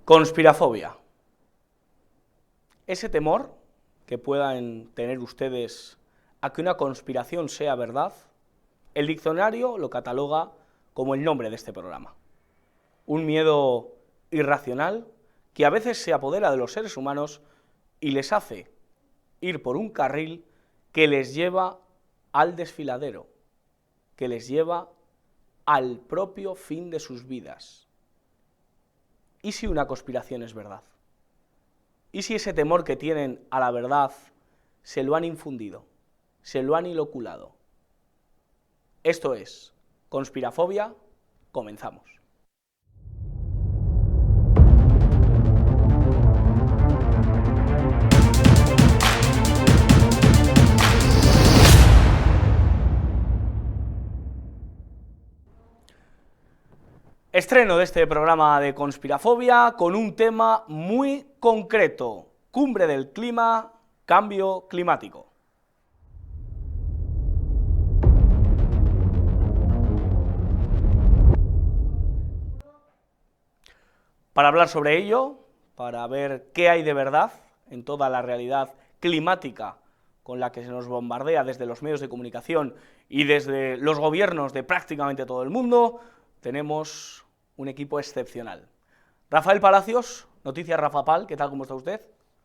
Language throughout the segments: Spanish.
Conspirafobia. Ese temor que puedan tener ustedes a que una conspiración sea verdad, el diccionario lo cataloga como el nombre de este programa. Un miedo irracional que a veces se apodera de los seres humanos y les hace ir por un carril que les lleva al desfiladero, que les lleva al propio fin de sus vidas. ¿Y si una conspiración es verdad? ¿Y si ese temor que tienen a la verdad se lo han infundido, se lo han inoculado? Esto es Conspirafobia, comenzamos. Estreno de este programa de Conspirafobia con un tema muy concreto: Cumbre del Clima, cambio climático. Para hablar sobre ello, para ver qué hay de verdad en toda la realidad climática con la que se nos bombardea desde los medios de comunicación y desde los gobiernos de prácticamente todo el mundo, tenemos un equipo excepcional. Rafael Palacios, Noticias Rafa Pal, ¿qué tal, cómo está usted?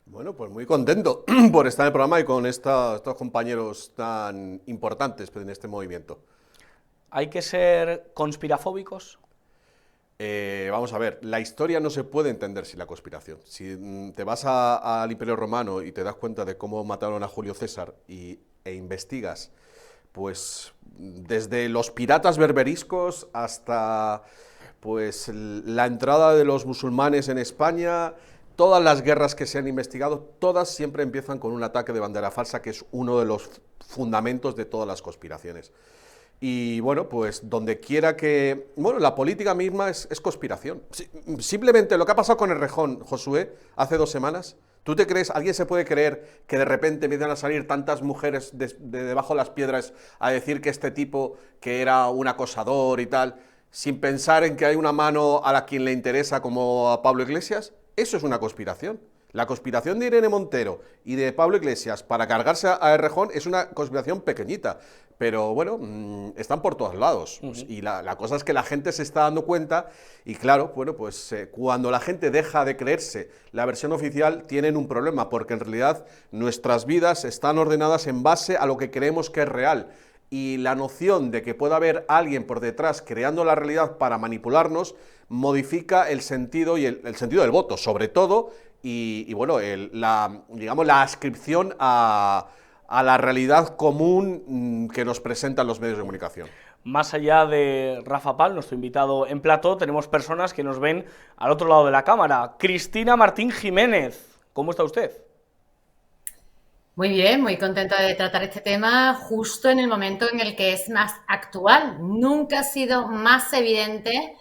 Bueno, pues muy contento por estar en el programa y con estos compañeros tan importantes en este movimiento. ¿Hay que ser conspirafóbicos? Vamos a ver, la historia no se puede entender sin la conspiración. Si te vas al Imperio Romano y te das cuenta de cómo mataron a Julio César e investigas, pues desde los piratas berberiscos hasta pues la entrada de los musulmanes en España, todas las guerras que se han investigado, todas siempre empiezan con un ataque de bandera falsa, que es uno de los fundamentos de todas las conspiraciones. Y bueno, pues donde quiera que... Bueno, la política misma es conspiración. Simplemente lo que ha pasado con Errejón, Josué, hace 2 semanas, ¿tú te crees, alguien se puede creer que de repente empiezan a salir tantas mujeres de debajo de las piedras a decir que este tipo, que era un acosador y tal, sin pensar en que hay una mano a la quien le interesa como a Pablo Iglesias? Eso es una conspiración. La conspiración de Irene Montero y de Pablo Iglesias para cargarse a Errejón es una conspiración pequeñita, pero bueno, están por todos lados. Y la cosa es que la gente se está dando cuenta y claro, bueno, pues cuando la gente deja de creerse la versión oficial tienen un problema, porque en realidad nuestras vidas están ordenadas en base a lo que creemos que es real. Y la noción de que pueda haber alguien por detrás creando la realidad para manipularnos modifica el sentido y el sentido del voto, sobre todo, y bueno, digamos la adscripción a la realidad común que nos presentan los medios de comunicación. Más allá de Rafa Pal, nuestro invitado en plató, tenemos personas que nos ven al otro lado de la cámara. Cristina Martín Jiménez, ¿cómo está usted? Muy bien, muy contenta de tratar este tema justo en el momento en el que es más actual. Nunca ha sido más evidente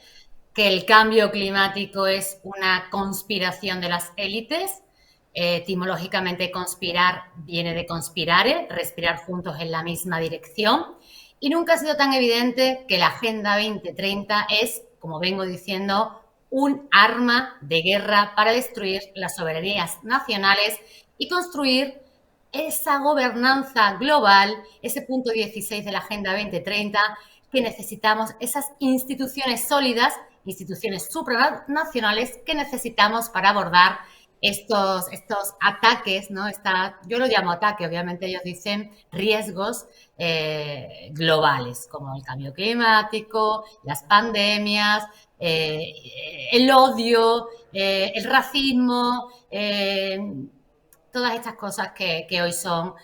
que el cambio climático es una conspiración de las élites. Etimológicamente, conspirar viene de conspirare, respirar juntos en la misma dirección. Y nunca ha sido tan evidente que la Agenda 2030 es, como vengo diciendo, un arma de guerra para destruir las soberanías nacionales y construir esa gobernanza global, ese punto 16 de la Agenda 2030, que necesitamos, esas instituciones sólidas, instituciones supranacionales que necesitamos para abordar estos ataques, ¿no? Yo lo llamo ataque, obviamente ellos dicen riesgos globales, como el cambio climático, las pandemias, el odio, el racismo, todas estas cosas que hoy son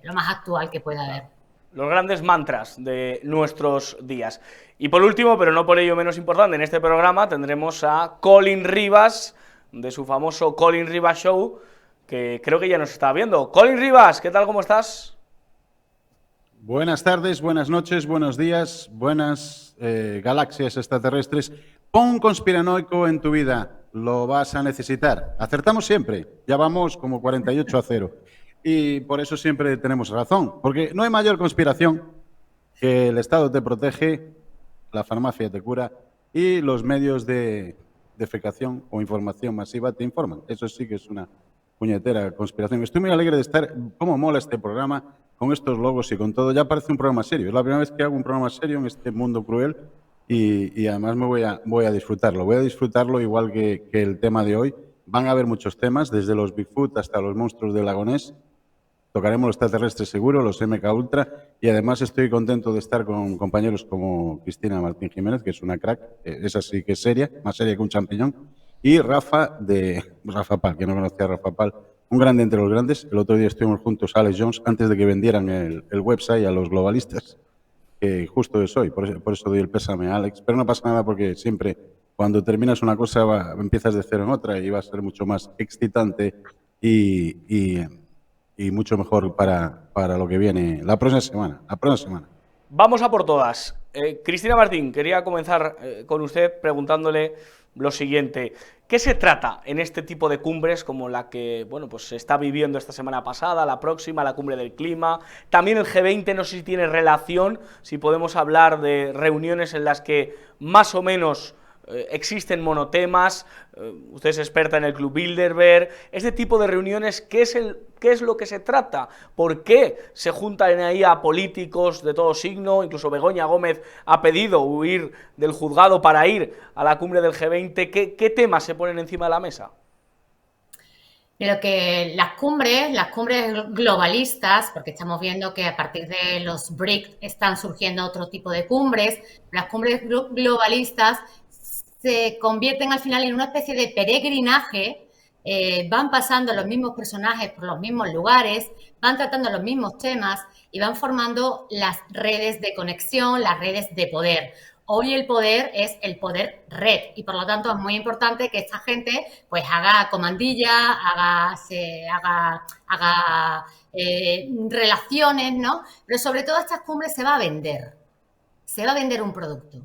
lo más actual que puede haber. Los grandes mantras de nuestros días. Y por último, pero no por ello menos importante, en este programa tendremos a Colin Rivas, de su famoso Colin Rivas Show, que creo que ya nos está viendo. Colin Rivas, ¿qué tal, cómo estás? Buenas tardes, buenas noches, buenos días, buenas galaxias extraterrestres. Pon un conspiranoico en tu vida, lo vas a necesitar. Acertamos siempre, ya vamos como 48-0. Y por eso siempre tenemos razón, porque no hay mayor conspiración que el Estado te protege, la farmacia te cura y los medios de defecación o información masiva te informan. Eso sí que es una puñetera conspiración. Estoy muy alegre de estar. ¿Cómo mola este programa con estos logos y con todo? Ya parece un programa serio. Es la primera vez que hago un programa serio en este mundo cruel y además me voy a disfrutarlo. Voy a disfrutarlo igual que el tema de hoy. Van a haber muchos temas, desde los Bigfoot hasta los monstruos del Lagonés. Tocaremos los extraterrestres seguro, los MK Ultra, y además estoy contento de estar con compañeros como Cristina Martín Jiménez, que es una crack, esa sí que es seria, más seria que un champiñón, y Rafa Pal, que no conocía a Rafa Pal, un grande entre los grandes. El otro día estuvimos juntos, Alex Jones, antes de que vendieran el website a los globalistas, que justo es hoy, por eso doy el pésame a Alex, pero no pasa nada porque siempre cuando terminas una cosa empiezas de cero en otra y va a ser mucho más excitante y mucho mejor para lo que viene la próxima semana. Vamos a por todas. Cristina Martín, quería comenzar con usted preguntándole lo siguiente. ¿Qué se trata en este tipo de cumbres como la que pues se está viviendo esta semana pasada, la próxima, la cumbre del clima? También el G20, no sé si tiene relación, si podemos hablar de reuniones en las que más o menos existen monotemas. Usted es experta en el Club Bilderberg. Este tipo de reuniones, ¿qué es lo que se trata? ¿Por qué se juntan ahí a políticos de todo signo? Incluso Begoña Gómez ha pedido huir del juzgado para ir a la cumbre del G20. ¿Qué temas se ponen encima de la mesa? Pero que las cumbres globalistas, porque estamos viendo que a partir de los BRICS están surgiendo otro tipo de cumbres, las cumbres globalistas se convierten al final en una especie de peregrinaje, van pasando los mismos personajes por los mismos lugares, van tratando los mismos temas y van formando las redes de conexión, las redes de poder. Hoy el poder es el poder red y por lo tanto es muy importante que esta gente pues haga comandilla, haga relaciones, ¿no? Pero sobre todo estas cumbres se va a vender un producto.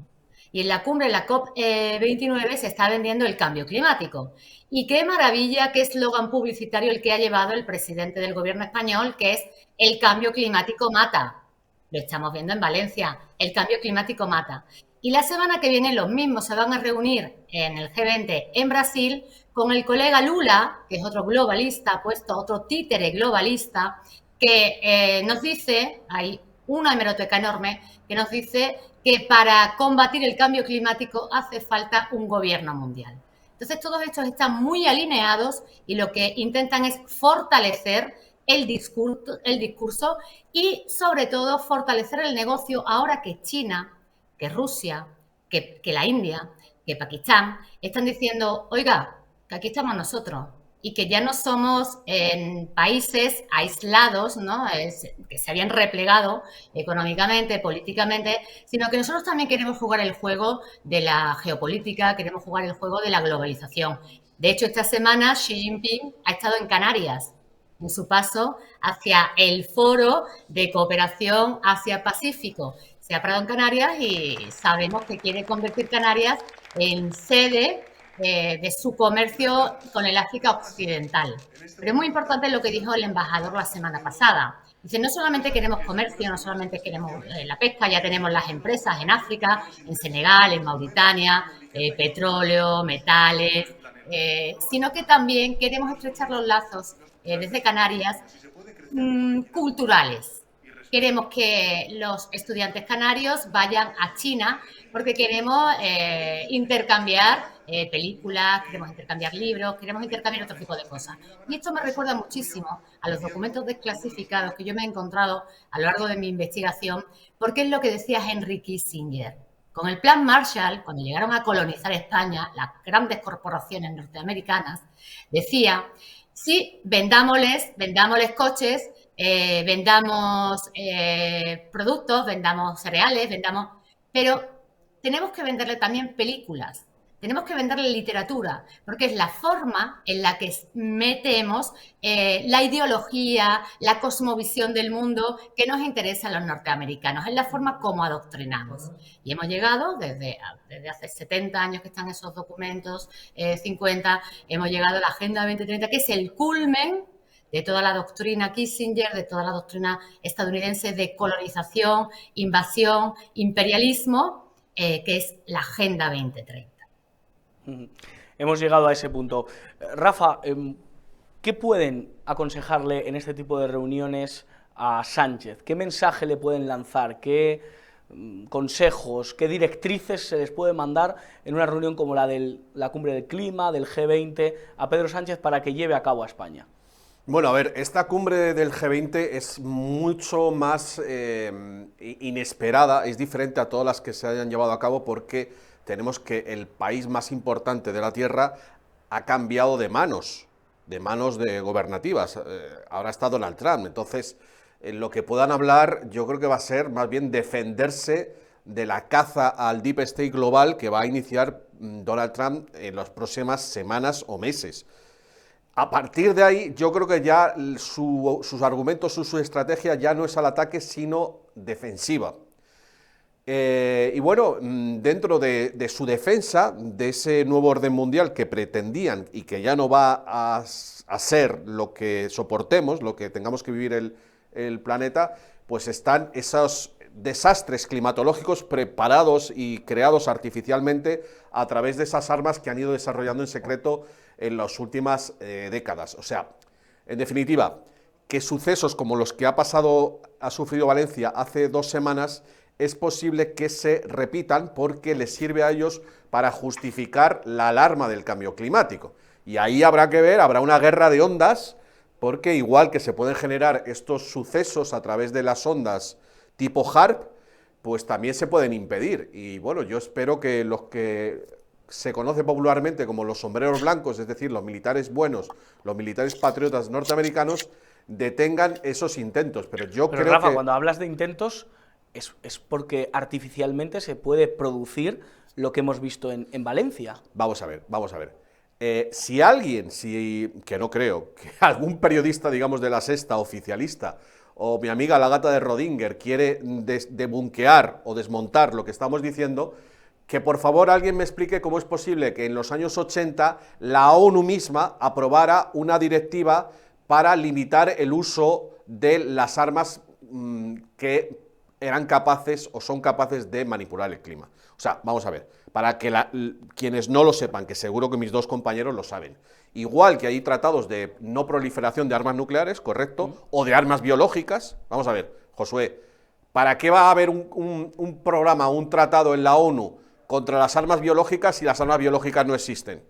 Y en la cumbre, la COP29, se está vendiendo el cambio climático. Y qué maravilla, qué eslogan publicitario el que ha llevado el presidente del gobierno español, que es el cambio climático mata. Lo estamos viendo en Valencia, el cambio climático mata. Y la semana que viene los mismos se van a reunir en el G20 en Brasil con el colega Lula, que es otro globalista, otro títere globalista, que nos dice, hay una hemeroteca enorme, que nos dice que para combatir el cambio climático hace falta un gobierno mundial. Entonces, todos estos están muy alineados y lo que intentan es fortalecer el discurso y, sobre todo, fortalecer el negocio ahora que China, que Rusia, que la India, que Pakistán están diciendo, oiga, que aquí estamos nosotros y que ya no somos en países aislados, ¿no? Que se habían replegado económicamente, políticamente, sino que nosotros también queremos jugar el juego de la geopolítica, queremos jugar el juego de la globalización. De hecho, esta semana Xi Jinping ha estado en Canarias, en su paso hacia el Foro de Cooperación Asia-Pacífico. Se ha parado en Canarias y sabemos que quiere convertir Canarias en sede de su comercio con el África Occidental. Pero es muy importante lo que dijo el embajador la semana pasada. Dice, no solamente queremos comercio, no solamente queremos la pesca, ya tenemos las empresas en África, en Senegal, en Mauritania, petróleo, metales, sino que también queremos estrechar los lazos desde Canarias culturales. Queremos que los estudiantes canarios vayan a China porque queremos intercambiar películas, queremos intercambiar libros, queremos intercambiar otro tipo de cosas. Y esto me recuerda muchísimo a los documentos desclasificados que yo me he encontrado a lo largo de mi investigación, porque es lo que decía Henry Kissinger. Con el Plan Marshall, cuando llegaron a colonizar España, las grandes corporaciones norteamericanas, decía, sí, vendámosles coches, vendamos productos, vendamos cereales, pero tenemos que venderle también películas, tenemos que venderle literatura, porque es la forma en la que metemos la ideología, la cosmovisión del mundo que nos interesa a los norteamericanos, es la forma como adoctrinamos. Y hemos llegado, desde hace 70 años que están esos documentos, 50, hemos llegado a la Agenda 2030, que es el culmen de toda la doctrina Kissinger, de toda la doctrina estadounidense de colonización, invasión, imperialismo, que es la Agenda 2030. hemos llegado a ese punto. Rafa, ¿qué pueden aconsejarle en este tipo de reuniones a Sánchez? ¿Qué mensaje le pueden lanzar? ¿Qué consejos, qué directrices se les puede mandar en una reunión como la de la cumbre del clima, del G20, a Pedro Sánchez para que lleve a cabo a España? Bueno, a ver, esta cumbre del G20 es mucho más inesperada, es diferente a todas las que se hayan llevado a cabo porque tenemos que el país más importante de la Tierra ha cambiado de manos de gobernativas. Ahora está Donald Trump, entonces en lo que puedan hablar yo creo que va a ser más bien defenderse de la caza al Deep State global que va a iniciar Donald Trump en las próximas semanas o meses. A partir de ahí, yo creo que ya sus argumentos, su estrategia ya no es al ataque, sino defensiva. Y bueno, dentro de su defensa, de ese nuevo orden mundial que pretendían y que ya no va a ser lo que soportemos, lo que tengamos que vivir el planeta, pues están esos desastres climatológicos preparados y creados artificialmente a través de esas armas que han ido desarrollando en secreto en las últimas décadas. O sea, en definitiva, que sucesos como los que ha sufrido Valencia hace 2 semanas, es posible que se repitan porque les sirve a ellos para justificar la alarma del cambio climático. Y ahí habrá que ver, habrá una guerra de ondas, porque igual que se pueden generar estos sucesos a través de las ondas tipo HARP, pues también se pueden impedir. Y bueno, yo espero que los que se conoce popularmente como los sombreros blancos, es decir, los militares buenos, los militares patriotas norteamericanos, detengan esos intentos. Pero creo Rafa, que cuando hablas de intentos, es porque artificialmente se puede producir lo que hemos visto en Valencia. Vamos a ver. Si alguien, que no creo, que algún periodista, digamos, de La Sexta, oficialista, o mi amiga la gata de Rodinger quiere debunquear o desmontar lo que estamos diciendo, que por favor alguien me explique cómo es posible que en los años 80 la ONU misma aprobara una directiva para limitar el uso de las armas que eran capaces o son capaces de manipular el clima. O sea, vamos a ver, para que quienes no lo sepan, que seguro que mis 2 compañeros lo saben, igual que hay tratados de no proliferación de armas nucleares, correcto, o de armas biológicas, vamos a ver, Josué, ¿para qué va a haber un programa, un tratado en la ONU contra las armas biológicas si las armas biológicas no existen?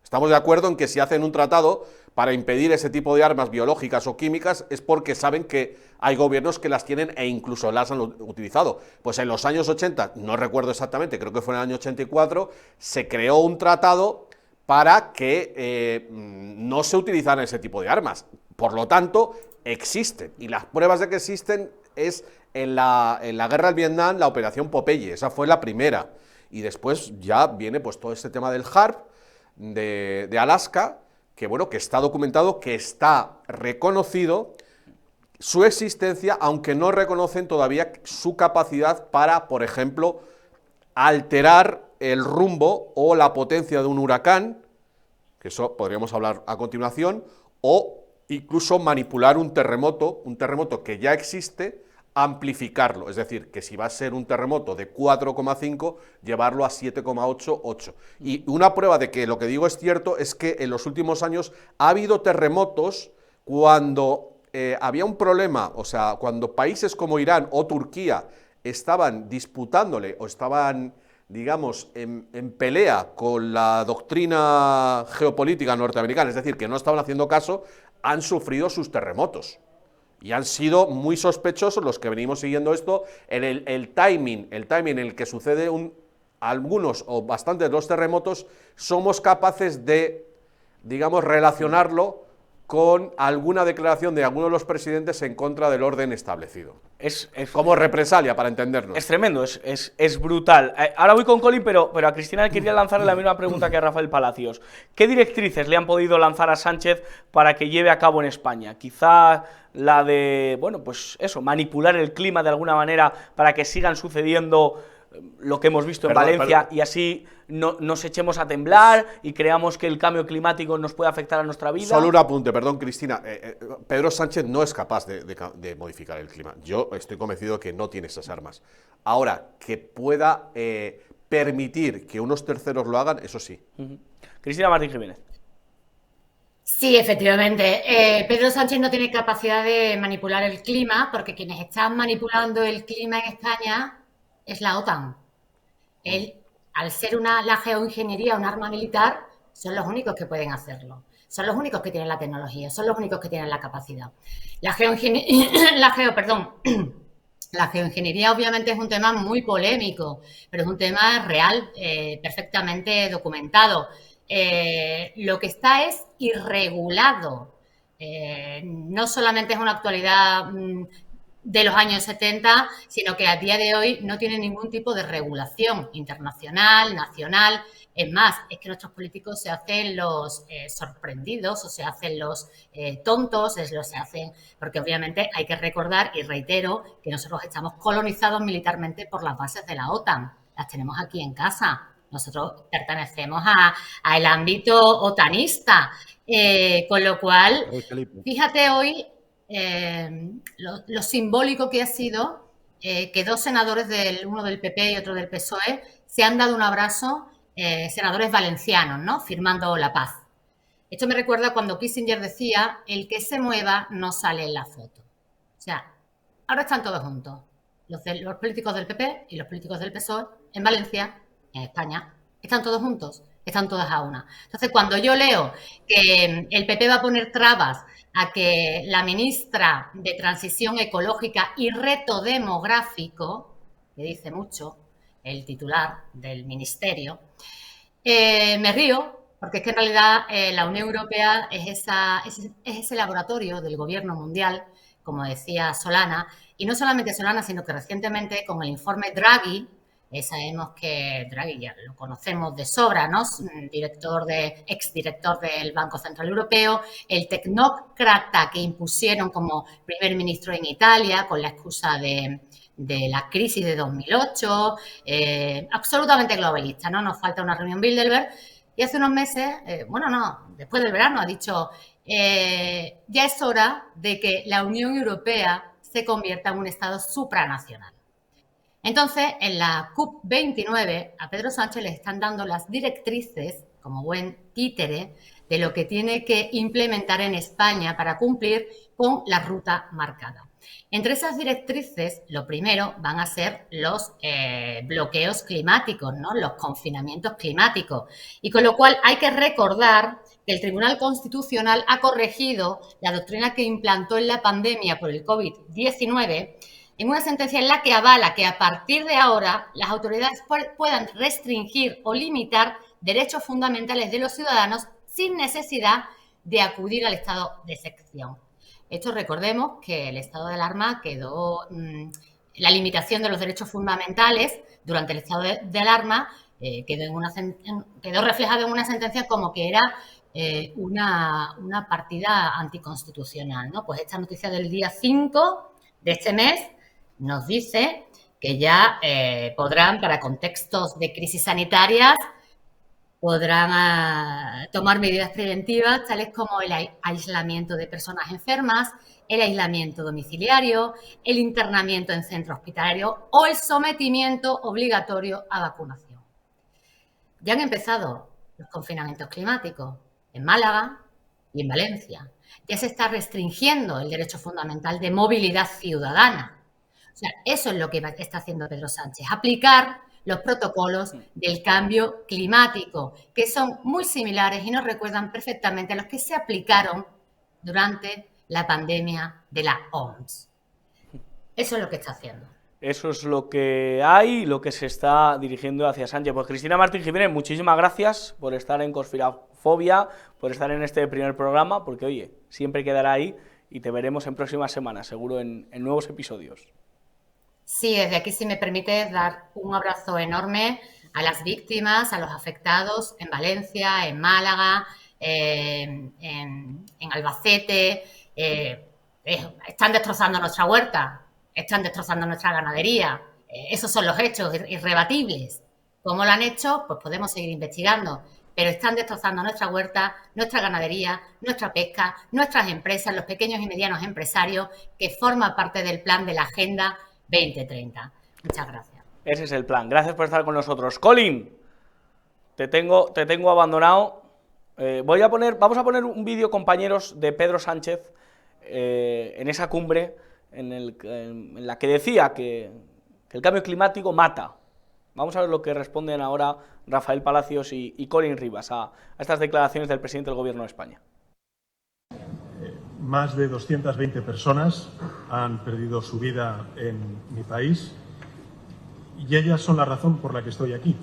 Estamos de acuerdo en que si hacen un tratado para impedir ese tipo de armas biológicas o químicas es porque saben que hay gobiernos que las tienen e incluso las han utilizado. Pues en los años 80, no recuerdo exactamente, creo que fue en el año 84, se creó un tratado para que no se utilizaran ese tipo de armas. Por lo tanto, existen. Y las pruebas de que existen es en la guerra del Vietnam, la operación Popeye. Esa fue la primera. Y después ya viene pues todo este tema del HARP, de Alaska, que bueno, que está documentado, que está reconocido su existencia, aunque no reconocen todavía su capacidad para, por ejemplo, alterar el rumbo o la potencia de un huracán, que eso podríamos hablar a continuación, o incluso manipular un terremoto que ya existe, amplificarlo, es decir, que si va a ser un terremoto de 4,5, llevarlo a 7,8. Y una prueba de que lo que digo es cierto es que en los últimos años ha habido terremotos cuando había un problema, o sea, cuando países como Irán o Turquía estaban disputándole o estaban, digamos, en pelea con la doctrina geopolítica norteamericana, es decir, que no estaban haciendo caso, han sufrido sus terremotos. Y han sido muy sospechosos los que venimos siguiendo esto en el timing en el que sucede algunos o bastantes de los terremotos, somos capaces de, digamos, relacionarlo con alguna declaración de alguno de los presidentes en contra del orden establecido. Como represalia, para entendernos. Es tremendo, es brutal. Ahora voy con Colin, pero a Cristina le quería lanzarle la misma pregunta que a Rafael Palacios. ¿Qué directrices le han podido lanzar a Sánchez para que lleve a cabo en España? Quizá la de, bueno, pues eso, manipular el clima de alguna manera para que sigan sucediendo lo que hemos visto en Valencia y así no nos echemos a temblar y creamos que el cambio climático nos puede afectar a nuestra vida. Solo un apunte, perdón, Cristina. Pedro Sánchez no es capaz de modificar el clima. Yo estoy convencido de que no tiene esas armas. Ahora, que pueda permitir que unos terceros lo hagan, eso sí. Cristina Martín Jiménez. Sí, efectivamente. Pedro Sánchez no tiene capacidad de manipular el clima porque quienes están manipulando el clima en España es la OTAN. Él, al ser la geoingeniería un arma militar, son los únicos que pueden hacerlo. Son los únicos que tienen la tecnología, son los únicos que tienen la capacidad. La geoingeniería obviamente es un tema muy polémico, pero es un tema real, perfectamente documentado. Lo que está es irregulado. No solamente es una actualidad de los años 70, sino que a día de hoy no tiene ningún tipo de regulación internacional, nacional. Es más, es que nuestros políticos se hacen los sorprendidos o se hacen los tontos, se hacen, porque obviamente hay que recordar, y reitero, que nosotros estamos colonizados militarmente por las bases de la OTAN. Las tenemos aquí en casa. Nosotros pertenecemos al ámbito otanista, con lo cual, fíjate hoy lo simbólico que ha sido que dos senadores, uno del PP y otro del PSOE, se han dado un abrazo, senadores valencianos, ¿no?, firmando la paz. Esto me recuerda cuando Kissinger decía, el que se mueva no sale en la foto. O sea, ahora están todos juntos, los políticos del PP y los políticos del PSOE en Valencia, en España, están todos juntos, están todas a una. Entonces, cuando yo leo que el PP va a poner trabas a que la ministra de Transición Ecológica y Reto Demográfico, que dice mucho el titular del ministerio, me río, porque es que en realidad la Unión Europea es ese laboratorio del gobierno mundial, como decía Solana, y no solamente Solana, sino que recientemente con el informe Draghi, sabemos que Draghi ya lo conocemos de sobra, ¿no?, exdirector del Banco Central Europeo, el tecnócrata que impusieron como primer ministro en Italia con la excusa de la crisis de 2008, absolutamente globalista, ¿no? Nos falta una reunión Bilderberg. Y hace unos meses, después del verano, ha dicho, ya es hora de que la Unión Europea se convierta en un Estado supranacional. Entonces, en la COP29, a Pedro Sánchez le están dando las directrices, como buen títere, de lo que tiene que implementar en España para cumplir con la ruta marcada. Entre esas directrices, lo primero van a ser los bloqueos climáticos, ¿no?, los confinamientos climáticos. Y con lo cual hay que recordar que el Tribunal Constitucional ha corregido la doctrina que implantó en la pandemia por el COVID-19 en una sentencia en la que avala que a partir de ahora las autoridades puedan restringir o limitar derechos fundamentales de los ciudadanos sin necesidad de acudir al estado de excepción. Esto, recordemos que el estado de alarma quedó, la limitación de los derechos fundamentales durante el estado de alarma quedó reflejado en una sentencia como que era una partida anticonstitucional, ¿no? Pues esta noticia del día 5 de este mes nos dice que ya podrán, para contextos de crisis sanitarias, podrán tomar medidas preventivas tales como el aislamiento de personas enfermas, el aislamiento domiciliario, el internamiento en centro hospitalario o el sometimiento obligatorio a vacunación. Ya han empezado los confinamientos climáticos en Málaga y en Valencia. Ya se está restringiendo el derecho fundamental de movilidad ciudadana. O sea, eso es lo que está haciendo Pedro Sánchez, aplicar los protocolos del cambio climático, que son muy similares y nos recuerdan perfectamente a los que se aplicaron durante la pandemia de la OMS. Eso es lo que está haciendo. Eso es lo que hay, lo que se está dirigiendo hacia Sánchez. Pues Cristina Martín Jiménez, muchísimas gracias por estar en Conspirafobia, por estar en este primer programa, porque oye, siempre quedará ahí y te veremos en próximas semanas, seguro en nuevos episodios. Sí, desde aquí, si me permite, dar un abrazo enorme a las víctimas, a los afectados en Valencia, en Málaga, en Albacete. Están destrozando nuestra huerta, están destrozando nuestra ganadería. Esos son los hechos irrebatibles. ¿Cómo lo han hecho? Pues podemos seguir investigando. Pero están destrozando nuestra huerta, nuestra ganadería, nuestra pesca, nuestras empresas, los pequeños y medianos empresarios, que forman parte del plan de la Agenda 2030. Muchas gracias. Ese es el plan. Gracias por estar con nosotros. Colin, te tengo abandonado. Vamos a poner un vídeo, compañeros, de Pedro Sánchez en esa cumbre en la que decía que el cambio climático mata. Vamos a ver lo que responden ahora Rafael Palacios y Colin Rivas a estas declaraciones del presidente del Gobierno de España. Más de 220 personas han perdido su vida en mi país y ellas son la razón por la que estoy aquí,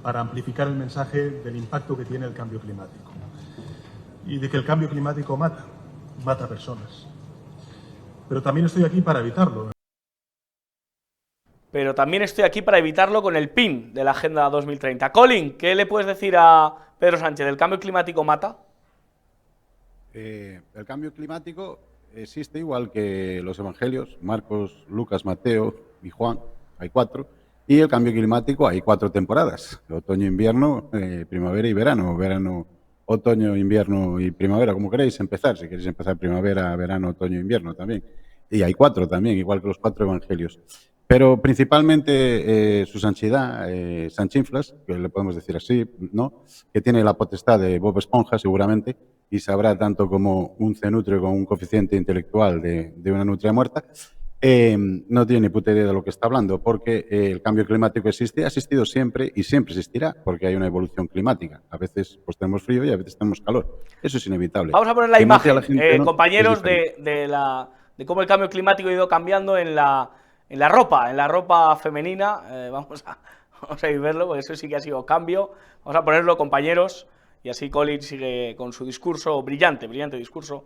para amplificar el mensaje del impacto que tiene el cambio climático y de que el cambio climático mata personas. Pero también estoy aquí para evitarlo. Pero también estoy aquí para evitarlo con el PIN de la Agenda 2030. Colin, ¿qué le puedes decir a Pedro Sánchez? ¿El cambio climático mata? El cambio climático existe igual que los evangelios, Marcos, Lucas, Mateo y Juan, hay 4, y el cambio climático hay 4 temporadas, otoño, invierno, primavera y verano, otoño, invierno y primavera, como queréis empezar, si queréis empezar primavera, verano, otoño, invierno también, y hay 4 también, igual que los 4 evangelios. Pero principalmente su santidad, Sanchinflas, que le podemos decir así, ¿no? Que tiene la potestad de Bob Esponja, seguramente, y sabrá tanto como un cenutrio con un coeficiente intelectual de una nutria muerta, no tiene ni puta idea de lo que está hablando, porque el cambio climático existe, ha existido siempre y siempre existirá, porque hay una evolución climática. A veces pues tenemos frío y a veces tenemos calor. Eso es inevitable. Vamos a poner la imagen, ¿no? compañeros, de cómo el cambio climático ha ido cambiando en la ropa femenina. Vamos a ir verlo, porque eso sí que ha sido cambio. Vamos a ponerlo, compañeros, y así Colin sigue con su discurso, brillante discurso.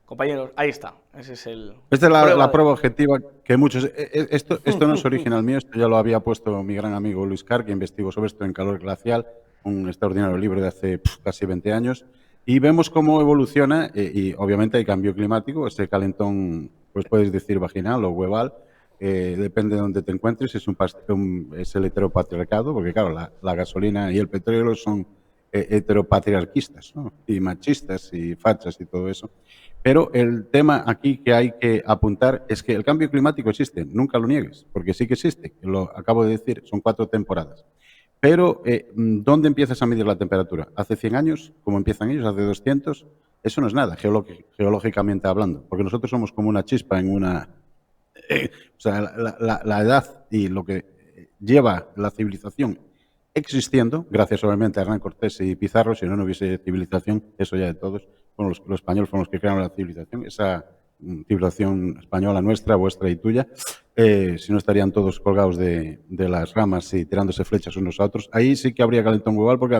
Compañeros, ahí está. Ese es Esta es la prueba objetiva que muchos... Esto no es original mío, esto ya lo había puesto mi gran amigo Luis Carr, que investigó sobre esto en Calor Glacial, un extraordinario libro de hace casi 20 años, y vemos cómo evoluciona, y obviamente hay cambio climático, ese calentón, pues puedes decir vaginal o hueval, depende de donde te encuentres, es el heteropatriarcado, porque claro, la gasolina y el petróleo son heteropatriarquistas, ¿no? Y machistas y fachas y todo eso. Pero el tema aquí que hay que apuntar es que el cambio climático existe, nunca lo niegues, porque sí que existe, lo acabo de decir, son 4 temporadas. Pero, ¿dónde empiezas a medir la temperatura? ¿Hace 100 años? ¿Cómo empiezan ellos? ¿Hace 200? Eso no es nada, geológicamente hablando, porque nosotros somos como una chispa en una... o sea, la edad y lo que lleva la civilización existiendo, gracias obviamente a Hernán Cortés y Pizarro, si no hubiese civilización, eso ya de todos, bueno, los españoles fueron los que crearon la civilización, esa civilización española nuestra, vuestra y tuya, si no estarían todos colgados de las ramas y tirándose flechas unos a otros, ahí sí que habría calentón global porque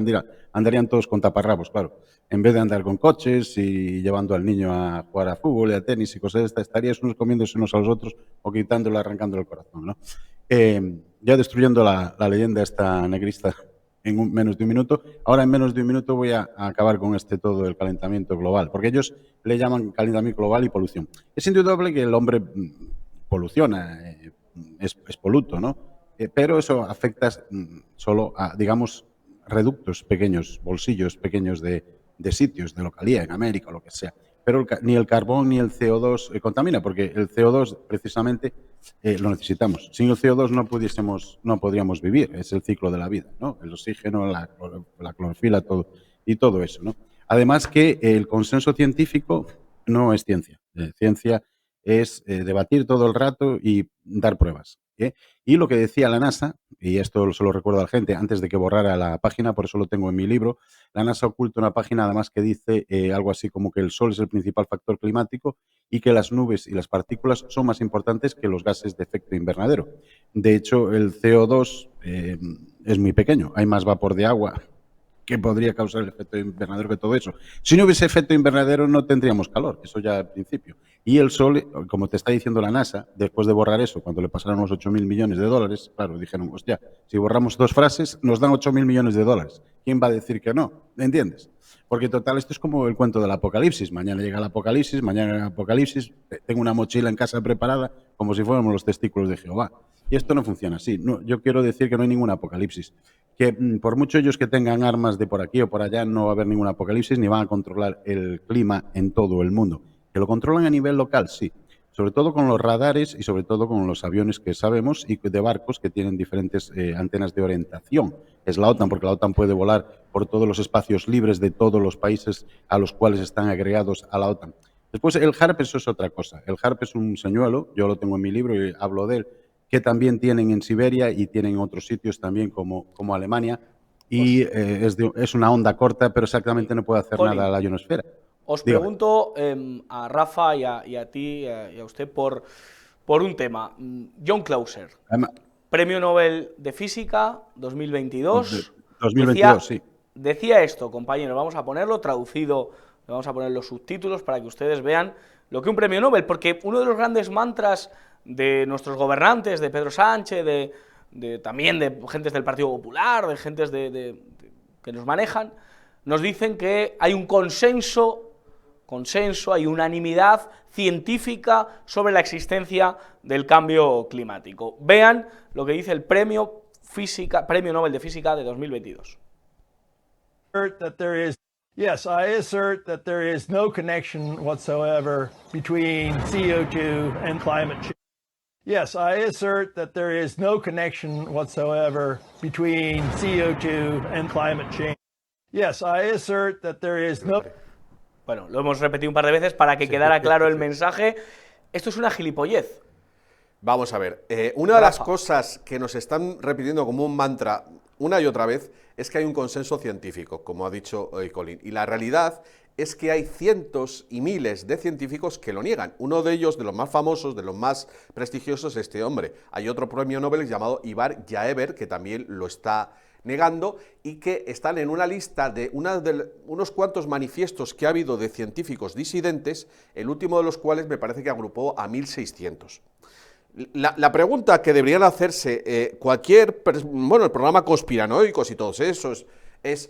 andarían todos con taparrabos, claro, en vez de andar con coches y llevando al niño a jugar a fútbol y a tenis y cosas de estas, estarían unos comiéndose unos a los otros o quitándole, arrancándole el corazón, ¿no? Ya destruyendo la leyenda esta negrista en menos de un minuto. Ahora en menos de un minuto voy a acabar con todo el calentamiento global, porque ellos le llaman calentamiento global y polución. Es indudable que el hombre poluciona, es poluto, ¿no? Pero eso afecta solo a, digamos, reductos pequeños, bolsillos pequeños de sitios, de localidad, en América o lo que sea. Pero ni el carbón ni el CO2 contamina, porque el CO2 precisamente lo necesitamos. Sin el CO2 no podríamos vivir, es el ciclo de la vida, ¿no? El oxígeno, la clorofila, todo eso, ¿no? Además que el consenso científico no es ciencia. Ciencia es debatir todo el rato y dar pruebas. Y lo que decía la NASA, y esto se lo recuerdo a la gente antes de que borrara la página, por eso lo tengo en mi libro, la NASA oculta una página además que dice algo así como que el Sol es el principal factor climático y que las nubes y las partículas son más importantes que los gases de efecto invernadero. De hecho, el CO2 es muy pequeño, hay más vapor de agua que podría causar el efecto invernadero que todo eso. Si no hubiese efecto invernadero no tendríamos calor, eso ya al principio. Y el Sol, como te está diciendo la NASA, después de borrar eso, cuando le pasaron los 8.000 millones de dólares, claro, dijeron, hostia, si borramos 2 frases, nos dan 8.000 millones de dólares. ¿Quién va a decir que no? ¿Entiendes? Porque total, esto es como el cuento del apocalipsis. Mañana llega el apocalipsis, tengo una mochila en casa preparada como si fuéramos los testículos de Jehová. Y esto no funciona así. No, yo quiero decir que no hay ningún apocalipsis. Que por mucho ellos que tengan armas de por aquí o por allá, no va a haber ningún apocalipsis ni van a controlar el clima en todo el mundo. ¿Que lo controlan a nivel local? Sí. sobre todo con los radares y sobre todo con los aviones que sabemos y de barcos que tienen diferentes antenas de orientación. Es la OTAN, porque la OTAN puede volar por todos los espacios libres de todos los países a los cuales están agregados a la OTAN. Después, el HARP, eso es otra cosa. El HARP es un señuelo, yo lo tengo en mi libro y hablo de él, que también tienen en Siberia y tienen en otros sitios también como Alemania. Y es una onda corta, pero exactamente no puede hacer nada a la ionosfera. Os Dígame. pregunto a Rafa y a ti y a usted por un tema. John Clauser, Premio Nobel de Física 2022. 2022, sí. Decía esto, compañeros, vamos a ponerlo traducido, vamos a poner los subtítulos para que ustedes vean lo que un premio Nobel, porque uno de los grandes mantras de nuestros gobernantes, de Pedro Sánchez, también de gentes del Partido Popular, de gentes que nos manejan, nos dicen que hay un consenso, hay unanimidad científica sobre la existencia del cambio climático. Vean lo que dice el Premio Nobel de Física de 2022. Yes, I assert that there is no connection whatsoever between CO2 and climate change. Yes, I assert that there is no connection whatsoever between CO2 and climate change. Yes, I assert that there is no... Bueno, lo hemos repetido un par de veces para que quedara claro el mensaje. Esto es una gilipollez. Vamos a ver, una de las cosas que nos están repitiendo como un mantra una y otra vez es que hay un consenso científico, como ha dicho Colin, y la realidad es que hay cientos y miles de científicos que lo niegan. Uno de ellos, de los más famosos, de los más prestigiosos, es este hombre. Hay otro premio Nobel llamado Ivar Jaeger, que también lo está negando, y que están en una lista de unos cuantos manifiestos que ha habido de científicos disidentes, el último de los cuales me parece que agrupó a 1.600. La pregunta que deberían hacerse el programa Conspiranoicos y todos esos es,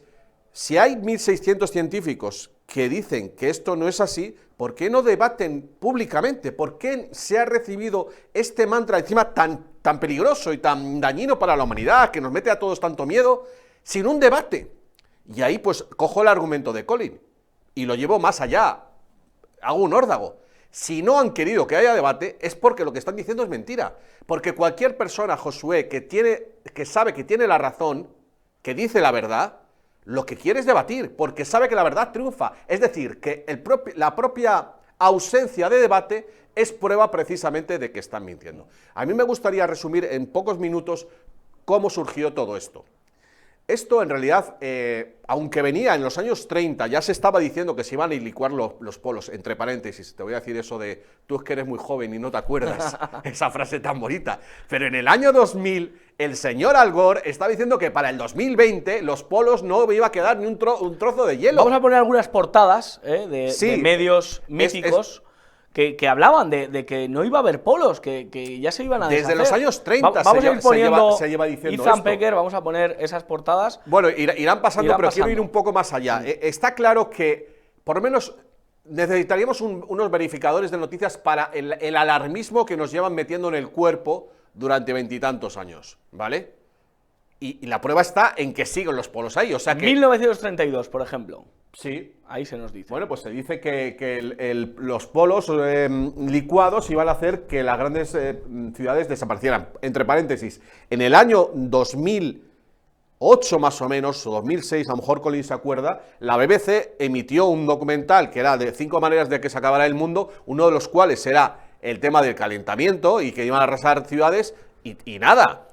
si hay 1.600 científicos que dicen que esto no es así, ¿por qué no debaten públicamente? ¿Por qué se ha recibido este mantra encima tan peligroso y tan dañino para la humanidad, que nos mete a todos tanto miedo, sin un debate? Y ahí pues cojo el argumento de Colin y lo llevo más allá, hago un órdago. Si no han querido que haya debate es porque lo que están diciendo es mentira. Porque cualquier persona, Josué, que sabe que tiene la razón, que dice la verdad, lo que quiere es debatir, porque sabe que la verdad triunfa. Es decir, que la propia ausencia de debate es prueba precisamente de que están mintiendo. A mí me gustaría resumir en pocos minutos cómo surgió todo esto. Esto en realidad, aunque venía en los años 30, ya se estaba diciendo que se iban a licuar los polos, entre paréntesis, te voy a decir eso de, tú es que eres muy joven y no te acuerdas, esa frase tan bonita, pero en el año 2000, el señor Al Gore estaba diciendo que para el 2020 los polos no iba a quedar ni un trozo de hielo. Vamos a poner algunas portadas de medios míticos que hablaban de que no iba a haber polos, que ya se iban a deshacer. Desde los años 30 vamos a ir poniendo se lleva diciendo Ethan esto. Pecker, vamos a poner esas portadas. Bueno, irán pasando, pero quiero ir un poco más allá. Está claro que, por lo menos, necesitaríamos unos verificadores de noticias para el alarmismo que nos llevan metiendo en el cuerpo durante 20 y tantos años, ¿vale? Y la prueba está en que siguen los polos ahí, o sea que... 1932, por ejemplo. Sí. Ahí se nos dice. Bueno, pues se dice que los polos licuados iban a hacer que las grandes ciudades desaparecieran. Entre paréntesis, en el año 2008 más o menos, o 2006, a lo mejor Colin se acuerda, la BBC emitió un documental que era de 5 maneras de que se acabara el mundo, uno de los cuales era el tema del calentamiento y que iban a arrasar ciudades y nada.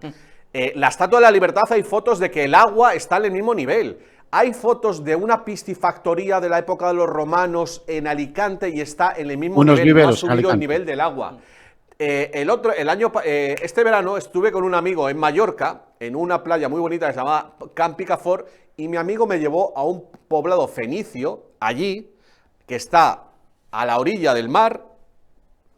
La Estatua de la Libertad hay fotos de que el agua está en el mismo nivel. Hay fotos de una piscifactoría de la época de los romanos en Alicante y está en el mismo nivel, no ha subido el nivel del agua. Este verano estuve con un amigo en Mallorca, en una playa muy bonita que se llama Camp Picafort, y mi amigo me llevó a un poblado fenicio, allí, que está a la orilla del mar,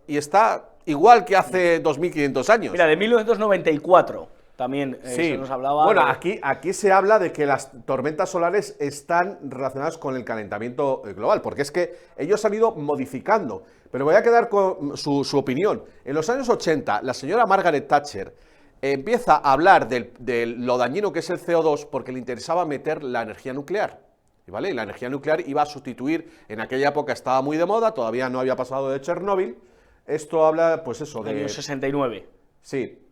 y está igual que hace 2500 años. Mira, de 1994. También sí. se nos hablaba... Bueno, aquí se habla de que las tormentas solares están relacionadas con el calentamiento global, porque es que ellos han ido modificando. Pero voy a quedar con su opinión. En los años 80, la señora Margaret Thatcher empieza a hablar de lo dañino que es el CO2 porque le interesaba meter la energía nuclear. ¿Vale? Y la energía nuclear iba a sustituir, en aquella época estaba muy de moda, todavía no había pasado de Chernóbil, Esto habla, pues eso, de... Año 69. Sí.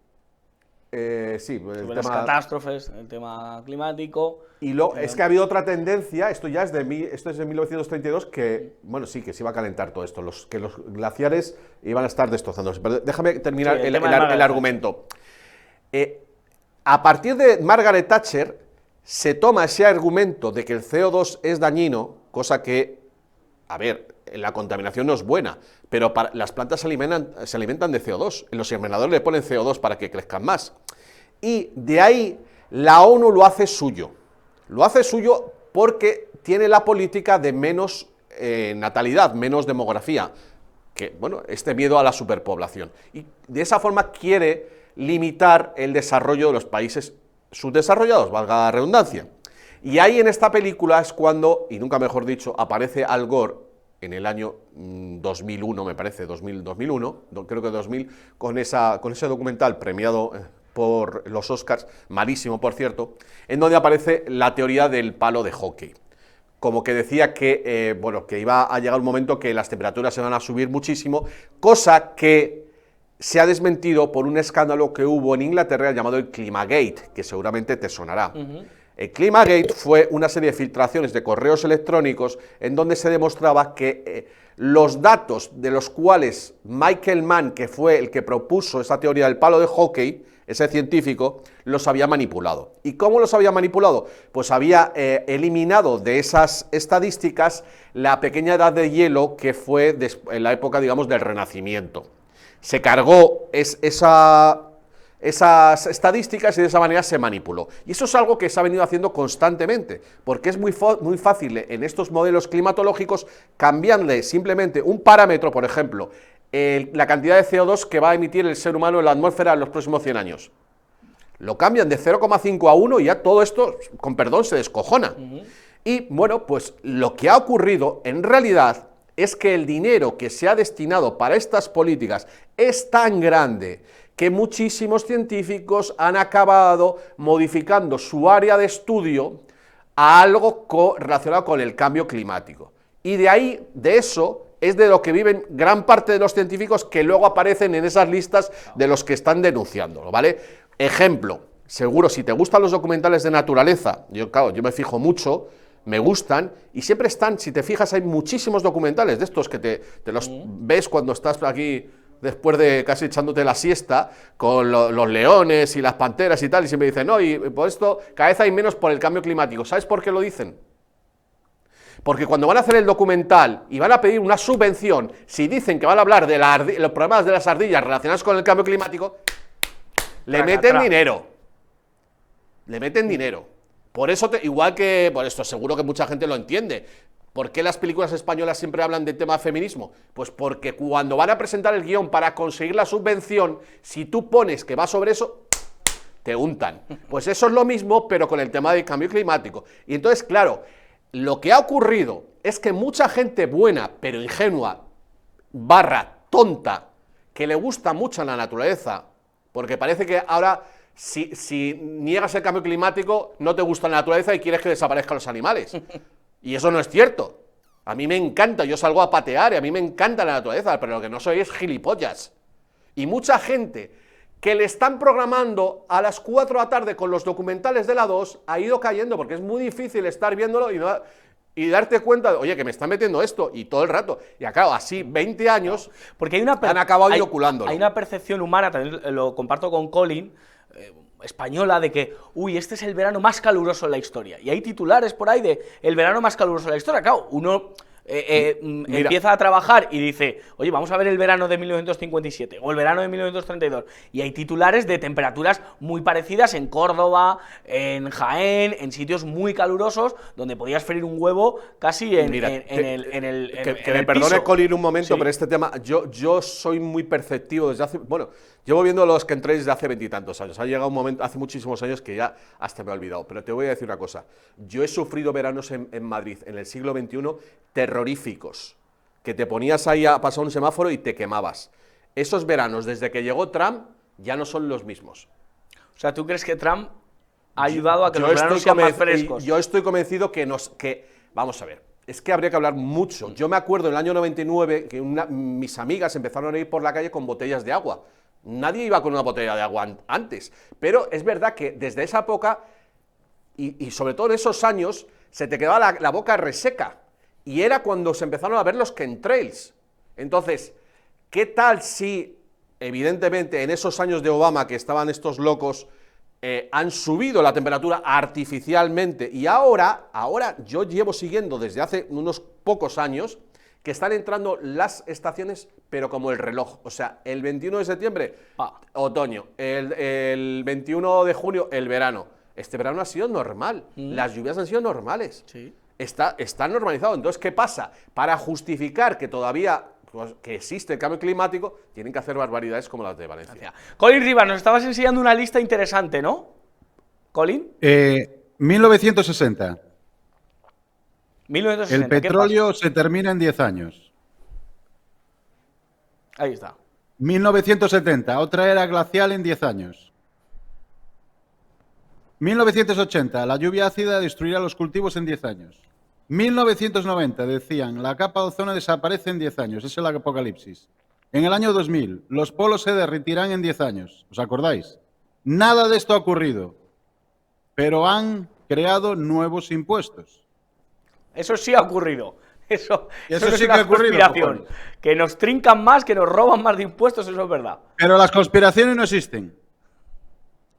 Sí, Sobre las catástrofes, el tema climático. Y es que ha habido otra tendencia, esto ya es de 1932, que, bueno, sí, que se iba a calentar todo esto, que los glaciares iban a estar destrozándose. Pero déjame terminar Sí, el argumento. A partir de Margaret Thatcher, se toma ese argumento de que el CO2 es dañino, cosa que, a ver, la contaminación no es buena, pero las plantas se alimentan de CO2, en los invernadores le ponen CO2 para que crezcan más. Y de ahí la ONU lo hace suyo. Lo hace suyo porque tiene la política de menos natalidad, menos demografía, que, bueno, este miedo a la superpoblación. Y de esa forma quiere limitar el desarrollo de los países subdesarrollados, valga la redundancia. Y ahí en esta película es cuando, y nunca mejor dicho, aparece Al Gore en el año 2001, me parece, 2001, creo que 2000, con ese documental premiado por los Oscars, malísimo por cierto, en donde aparece la teoría del palo de hockey. Como que decía que, bueno, que iba a llegar un momento que las temperaturas se van a subir muchísimo, cosa que se ha desmentido por un escándalo que hubo en Inglaterra llamado el Climagate, que seguramente te sonará. El Climagate fue una serie de filtraciones de correos electrónicos en donde se demostraba que los datos de los cuales Michael Mann, que fue el que propuso esa teoría del palo de hockey, ese científico, los había manipulado. ¿Y cómo los había manipulado? Pues había eliminado de esas estadísticas la pequeña edad de hielo que fue en la época, digamos, del Renacimiento. Se cargó esas estadísticas y de esa manera se manipuló. Y eso es algo que se ha venido haciendo constantemente, porque es muy fácil en estos modelos climatológicos cambiarle simplemente un parámetro, por ejemplo, la cantidad de CO2 que va a emitir el ser humano en la atmósfera en los próximos 100 años. Lo cambian de 0,5 a 1 y ya todo esto, con perdón, se descojona. Y bueno, pues lo que ha ocurrido en realidad es que el dinero que se ha destinado para estas políticas es tan grande que muchísimos científicos han acabado modificando su área de estudio a algo relacionado con el cambio climático. Y de ahí, de eso, es de lo que viven gran parte de los científicos que luego aparecen en esas listas de los que están denunciándolo, ¿vale? Ejemplo, seguro, si te gustan los documentales de naturaleza, claro, yo me fijo mucho, me gustan, y siempre están, si te fijas, hay muchísimos documentales de estos que te los ves cuando estás aquí después de casi echándote la siesta, con los leones y las panteras y tal, y siempre dicen, no, y por esto cada vez hay menos por el cambio climático. ¿Sabes por qué lo dicen? Porque cuando van a hacer el documental y van a pedir una subvención, si dicen que van a hablar de los problemas de las ardillas relacionados con el cambio climático, le meten dinero. Le meten dinero. Por eso, igual que, por esto seguro que mucha gente lo entiende. ¿Por qué las películas españolas siempre hablan de tema feminismo? Pues porque cuando van a presentar el guión para conseguir la subvención, si tú pones que va sobre eso, te untan. Pues eso es lo mismo, pero con el tema del cambio climático. Y entonces, claro, lo que ha ocurrido es que mucha gente buena, pero ingenua, tonta, que le gusta mucho la naturaleza, porque parece que ahora, si niegas el cambio climático, no te gusta la naturaleza y quieres que desaparezcan los animales. Y eso no es cierto. A mí me encanta, yo salgo a patear y a mí me encanta la naturaleza, pero lo que no soy es gilipollas. Y mucha gente que le están programando a las 4 de la tarde con los documentales de la 2 ha ido cayendo, porque es muy difícil estar viéndolo y darte cuenta de, oye, que me están metiendo esto, y todo el rato. Y acá, así, 20 años, porque han acabado inoculándolo. Hay una percepción humana, también lo comparto con Colin, española, de que, uy, este es el verano más caluroso de la historia. Y hay titulares por ahí de el verano más caluroso de la historia. Claro, uno empieza a trabajar y dice, oye, vamos a ver el verano de 1957 o el verano de 1932. Y hay titulares de temperaturas muy parecidas en Córdoba, en Jaén, en sitios muy calurosos, donde podías freír un huevo casi en el Que me perdone, Colin, un momento, Sí. pero este tema, yo soy muy perceptivo desde hace, bueno, llevo viendo los que entréis desde hace 20 y tantos años, ha llegado un momento, hace muchísimos años que ya hasta me he olvidado, pero te voy a decir una cosa, yo he sufrido veranos en Madrid en el siglo XXI terroríficos, que te ponías ahí a pasar un semáforo y te quemabas. Esos veranos, desde que llegó Trump, ya no son los mismos. O sea, ¿tú crees que Trump ha ayudado a que los veranos sean más frescos? Yo estoy convencido vamos a ver, es que habría que hablar mucho. Yo me acuerdo en el año 99 que mis amigas empezaron a ir por la calle con botellas de agua. Nadie iba con una botella de agua antes, pero es verdad que desde esa época, y sobre todo en esos años, se te quedaba la boca reseca, y era cuando se empezaron a ver los chemtrails. Entonces, ¿qué tal si, evidentemente, en esos años de Obama que estaban estos locos, han subido la temperatura artificialmente, y ahora yo llevo siguiendo desde hace unos pocos años que están entrando las estaciones, pero como el reloj? O sea, el 21 de septiembre, otoño, el 21 de junio, el verano. Este verano ha sido normal, las lluvias han sido normales. Sí. Está normalizado. Entonces, ¿qué pasa? Para justificar que todavía que existe el cambio climático, tienen que hacer barbaridades como las de Valencia. Colin Rivas, nos estabas enseñando una lista interesante, ¿no? Colin. 1960. 1960. El petróleo se termina en 10 años. Ahí está. 1970, otra era glacial en 10 años. 1980, la lluvia ácida destruirá los cultivos en 10 años. 1990, decían, la capa de ozono desaparece en 10 años, es el apocalipsis. En el año 2000, los polos se derretirán en 10 años, ¿os acordáis? Nada de esto ha ocurrido, pero han creado nuevos impuestos. Eso sí ha ocurrido. Eso sí no es que una ha ocurrido, conspiración. cojones. Que nos trincan más, que nos roban más de impuestos, eso es verdad. Pero las conspiraciones no existen.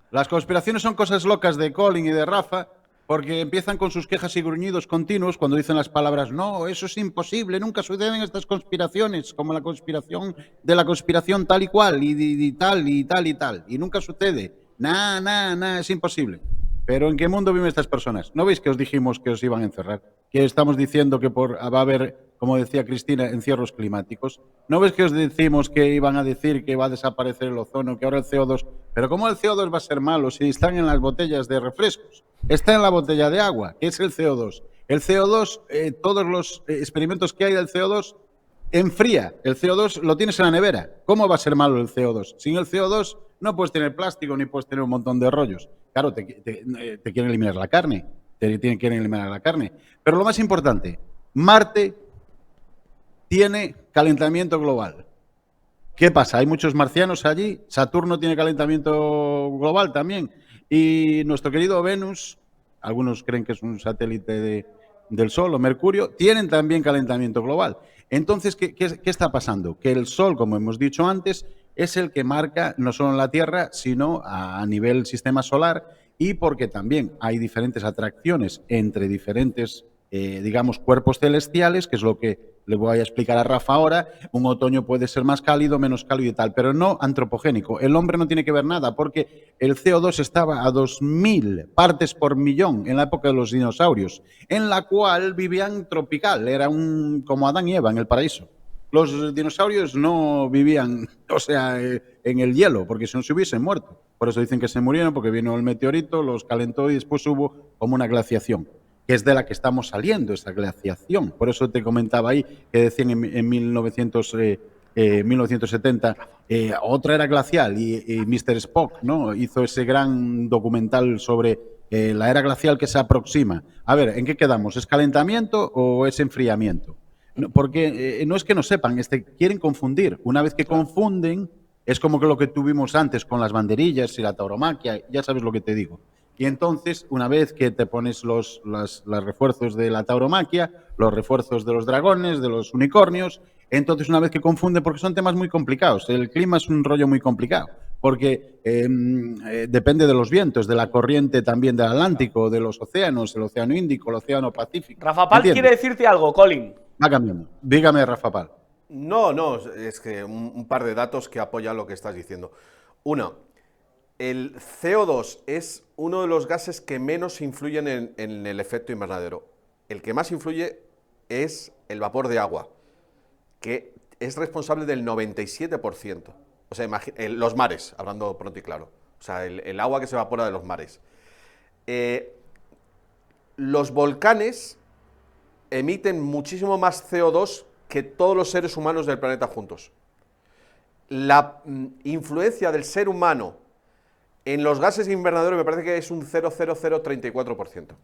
Las conspiraciones son cosas locas de Colin y de Rafa, porque empiezan con sus quejas y gruñidos continuos cuando dicen las palabras no, eso es imposible, nunca suceden estas conspiraciones, como la conspiración de la conspiración tal y cual, y tal, y tal, y tal, y nunca sucede. Nah, es imposible. Pero ¿en qué mundo viven estas personas? ¿No veis que os dijimos que os iban a encerrar? Que estamos diciendo que va a haber, como decía Cristina, encierros climáticos. ¿No ves que os decimos que iban a decir que va a desaparecer el ozono, que ahora el CO2... Pero ¿cómo el CO2 va a ser malo si están en las botellas de refrescos? Está en la botella de agua. ¿Qué es el CO2? El CO2, todos los experimentos que hay del CO2, enfría. El CO2 lo tienes en la nevera. ¿Cómo va a ser malo el CO2? Sin el CO2 no puedes tener plástico ni puedes tener un montón de rollos. Claro, te quieren eliminar la carne. Quieren eliminar la carne. Pero lo más importante, Marte tiene calentamiento global. ¿Qué pasa? Hay muchos marcianos allí. Saturno tiene calentamiento global también. Y nuestro querido Venus, algunos creen que es un satélite del Sol, o Mercurio, tienen también calentamiento global. Entonces, ¿qué está pasando? Que el Sol, como hemos dicho antes, es el que marca no solo en la Tierra, sino a nivel sistema solar, y porque también hay diferentes atracciones entre diferentes, digamos, cuerpos celestiales, que es lo que le voy a explicar a Rafa ahora. Un otoño puede ser más cálido, menos cálido y tal, pero no antropogénico. El hombre no tiene que ver nada, porque el CO2 estaba a 2000 partes por millón en la época de los dinosaurios, en la cual vivían tropical, era como Adán y Eva en el paraíso. Los dinosaurios no vivían, o sea, en el hielo, porque si no se hubiesen muerto. Por eso dicen que se murieron, porque vino el meteorito, los calentó y después hubo como una glaciación, que es de la que estamos saliendo, esta glaciación. Por eso te comentaba ahí que decían en 1970, otra era glacial, y Mr. Spock, ¿no?, hizo ese gran documental sobre la era glacial que se aproxima. A ver, ¿en qué quedamos? ¿Es calentamiento o es enfriamiento? No, porque no es que no sepan, quieren confundir. Una vez que confunden, es como que lo que tuvimos antes con las banderillas y la tauromaquia, ya sabes lo que te digo. Y entonces, una vez que te pones los refuerzos de la tauromaquia, los refuerzos de los dragones, de los unicornios, entonces una vez que confunden, porque son temas muy complicados, el clima es un rollo muy complicado, porque depende de los vientos, de la corriente también del Atlántico, de los océanos, el océano Índico, el océano Pacífico. Rafa Pal quiere decirte algo, Colin. Va cambiando. Dígame, Rafa Pal. No, es que un par de datos que apoyan lo que estás diciendo. Uno, el CO2 es uno de los gases que menos influyen en el efecto invernadero. El que más influye es el vapor de agua, que es responsable del 97%. O sea, los mares, hablando pronto y claro. O sea, el agua que se evapora de los mares. Los volcanes emiten muchísimo más CO2 que todos los seres humanos del planeta juntos. La influencia del ser humano en los gases invernaderos me parece que es un 0,0034%.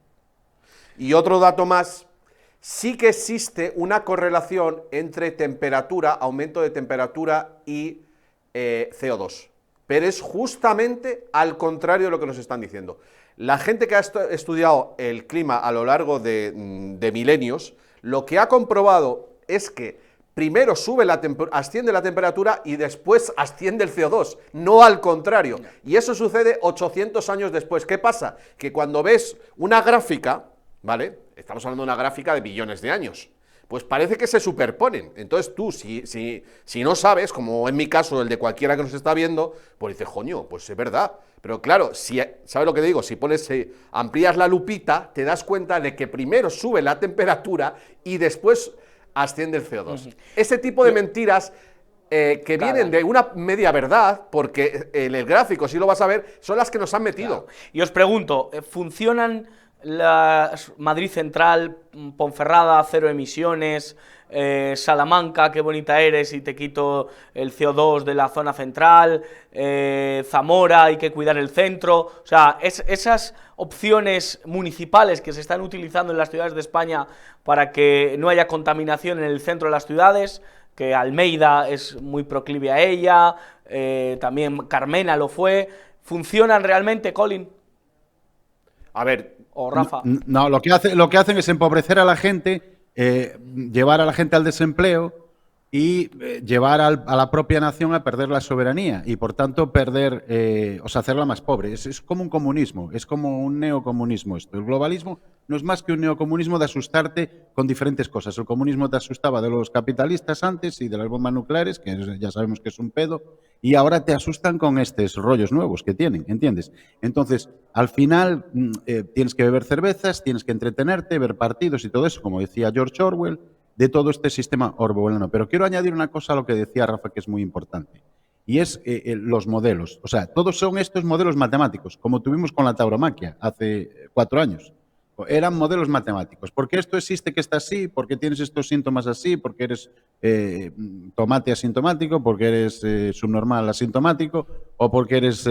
Y otro dato más, sí que existe una correlación entre temperatura, aumento de temperatura y CO2. Pero es justamente al contrario de lo que nos están diciendo. La gente que ha estudiado el clima a lo largo de milenios, lo que ha comprobado es que primero asciende la temperatura y después asciende el CO2, no al contrario. Y eso sucede 800 años después. ¿Qué pasa? Que cuando ves una gráfica, ¿vale? Estamos hablando de una gráfica de billones de años. Pues parece que se superponen. Entonces tú, si no sabes, como en mi caso, el de cualquiera que nos está viendo, pues dices, coño, pues es verdad. Pero claro, ¿sabes lo que digo? Si amplías la lupita, te das cuenta de que primero sube la temperatura y después asciende el CO2. Ese tipo de mentiras que vienen de una media verdad, porque en el gráfico, si lo vas a ver, son las que nos han metido. Claro. Y os pregunto, ¿funcionan Madrid Central, Ponferrada, cero emisiones, Salamanca, qué bonita eres y te quito el CO2 de la zona central, Zamora, hay que cuidar el centro? O sea, esas opciones municipales que se están utilizando en las ciudades de España para que no haya contaminación en el centro de las ciudades, que Almeida es muy proclive a ella, también Carmena lo fue, ¿funcionan realmente, Colin? A ver, o Rafa. No, lo que hacen es empobrecer a la gente, llevar a la gente al desempleo y llevar a la propia nación a perder la soberanía y, por tanto, hacerla más pobre. Es como un comunismo, es como un neocomunismo esto. El globalismo no es más que un neocomunismo de asustarte con diferentes cosas. El comunismo te asustaba de los capitalistas antes y de las bombas nucleares, que ya sabemos que es un pedo, y ahora te asustan con estos rollos nuevos que tienen, ¿entiendes? Entonces, al final, tienes que beber cervezas, tienes que entretenerte, ver partidos y todo eso, como decía George Orwell, de todo este sistema orwelliano. Pero quiero añadir una cosa a lo que decía Rafa, que es muy importante, y es los modelos. O sea, todos son estos modelos matemáticos, como tuvimos con la tauromaquia hace 4 años. Eran modelos matemáticos. Porque esto existe que está así, porque tienes estos síntomas así, porque eres tomate asintomático, porque eres subnormal asintomático o porque eres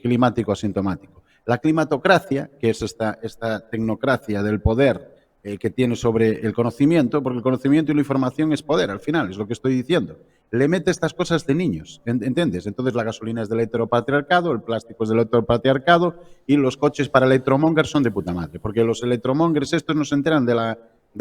climático asintomático. La climatocracia, que es esta tecnocracia del poder que tiene sobre el conocimiento, porque el conocimiento y la información es poder, al final, es lo que estoy diciendo. Le mete estas cosas de niños, ¿entiendes? Entonces la gasolina es del heteropatriarcado, el plástico es del heteropatriarcado y los coches para electromongers son de puta madre, porque los electromongers estos no se enteran de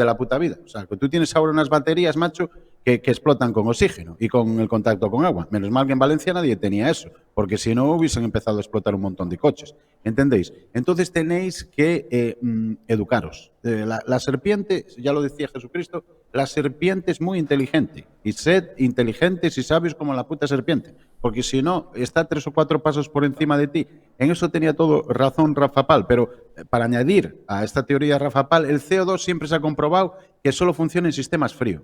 la puta vida. O sea, que tú tienes ahora unas baterías, macho, que explotan con oxígeno y con el contacto con agua. Menos mal que en Valencia nadie tenía eso, porque si no hubiesen empezado a explotar un montón de coches. ¿Entendéis? Entonces tenéis que educaros. La serpiente, ya lo decía Jesucristo, la serpiente es muy inteligente. Y sed inteligentes y sabios como la puta serpiente. Porque si no, está 3 o 4 pasos por encima de ti. En eso tenía todo razón Rafa Pal. Pero para añadir a esta teoría de Rafa Pal, el CO2 siempre se ha comprobado que solo funciona en sistemas fríos.